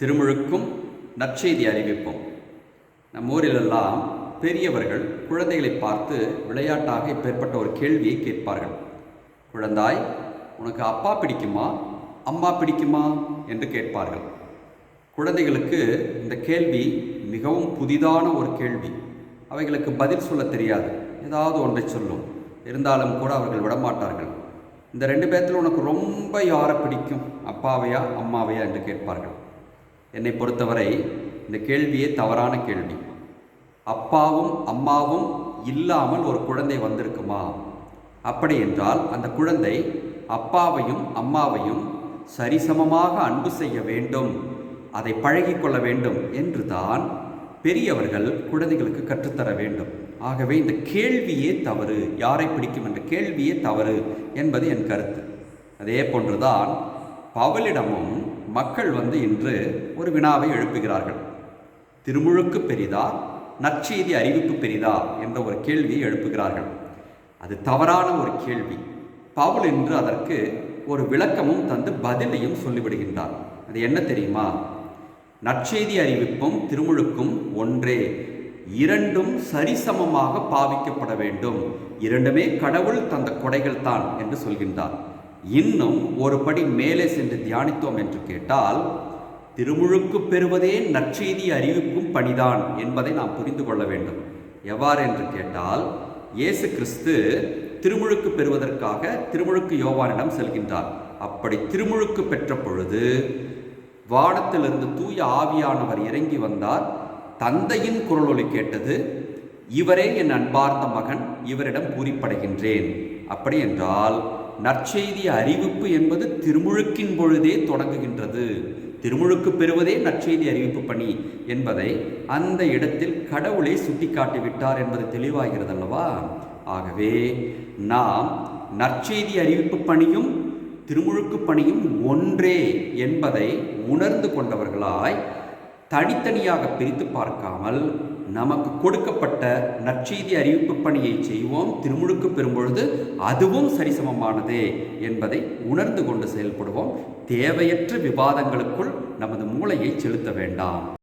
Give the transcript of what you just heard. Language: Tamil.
திருமுழுக்கும் நற்செய்தி அறிவிப்போம். நம் ஊரிலெல்லாம் பெரியவர்கள் குழந்தைகளை பார்த்து விளையாட்டாக இப்பேற்பட்ட ஒரு கேள்வியை கேட்பார்கள். குழந்தாய், உனக்கு அப்பா பிடிக்குமா அம்மா பிடிக்குமா என்று கேட்பார்கள். குழந்தைகளுக்கு இந்த கேள்வி மிகவும் புதிதான ஒரு கேள்வி. அவைகளுக்கு பதில் சொல்ல தெரியாது. ஏதாவது ஒன்றை சொல்லும். இருந்தாலும் கூட அவர்கள் விடமாட்டார்கள். இந்த ரெண்டு பேர்த்தில் உனக்கு ரொம்ப யாரை பிடிக்கும், அப்பாவையா அம்மாவையா என்று கேட்பார்கள். என்னை பொறுத்தவரை இந்த கேள்வியே தவறான கேள்வி. அப்பாவும் அம்மாவும் இல்லாமல் ஒரு குழந்தை வந்திருக்குமா? அப்படி என்றால் அந்த குழந்தை அப்பாவையும் அம்மாவையும் சரிசமமாக அன்பு செய்ய வேண்டும், அதை பழகிக்கொள்ள வேண்டும் என்று தான் பெரியவர்கள் குழந்தைகளுக்கு கற்றுத்தர வேண்டும். ஆகவே இந்த கேள்வியே தவறு. யாரை பிடிக்கும் என்ற கேள்வியே தவறு என்பது என் கருத்து. அதே போன்றுதான் பவுலிடமும் மக்கள் இன்று ஒரு வினாவை எழுப்புகிறார்கள். திருமுழுக்கு பெரிதா, நற்செய்தி அறிவிப்பு பெரிதா என்ற ஒரு கேள்வியை எழுப்புகிறார்கள். அது தவறான ஒரு கேள்வி. பவுல் இன்று அதற்கு ஒரு விளக்கமும் தந்து பதிலையும் சொல்லிவிடுகின்றார். அது என்ன தெரியுமா? நற்செய்தி அறிவிப்பும் திருமுழுக்கும் ஒன்றே, இரண்டும் சரிசமமாக பாவிக்கப்பட வேண்டும், இரண்டுமே கடவுள் தந்த கொடைகள் தான் என்று சொல்கின்றார். இன்னும் ஒரு படி மேலே சென்று தியானித்தோம் என்று கேட்டால், திருமுழுக்கு பெறுவதே நற்செய்தி அறிவிப்பும் பணிதான் என்பதை நாம் புரிந்து கொள்ள வேண்டும். எவ்வாறு என்று கேட்டால், இயேசு கிறிஸ்து திருமுழுக்கு பெறுவதற்காக திருமுழுக்கு யோவானிடம் செல்கின்றார். அப்படி திருமுழுக்கு பெற்ற பொழுது வானத்திலிருந்து தூய ஆவியானவர் இறங்கி வந்தார். தந்தையின் குரலொலி கேட்டது, இவரே என் அன்பார்ந்த மகன், இவரிடம் பூரிப்படைகின்றேன். அப்படி என்றால் நற்செய்தி அறிவிப்பு என்பது திருமுழுக்கின் பொழுதே தொடங்குகின்றது. திருமுழுக்கு பெறுவதே நற்செய்தி அறிவிப்பு பணி என்பதை அந்த இடத்தில் கடவுளை சுட்டிக்காட்டிவிட்டார் என்பது தெளிவாகிறது அல்லவா? ஆகவே நாம் நற்செய்தி அறிவிப்பு பணியும் திருமுழுக்கு பணியும் ஒன்றே என்பதை உணர்ந்து கொண்டவர்களாய் தனித்தனியாக பிரித்து பார்க்காமல் நமக்கு கொடுக்கப்பட்ட நற்செய்தி அறிவிப்பு பணியை செய்வோம். திருமுழுக்கு பெறும்பொழுது அதுவும் சரிசமமானதே என்பதை உணர்ந்து கொண்டு செயல்படுவோம். தேவையற்ற விவாதங்களுக்குள் நமது மூளையை செலுத்த வேண்டாம்.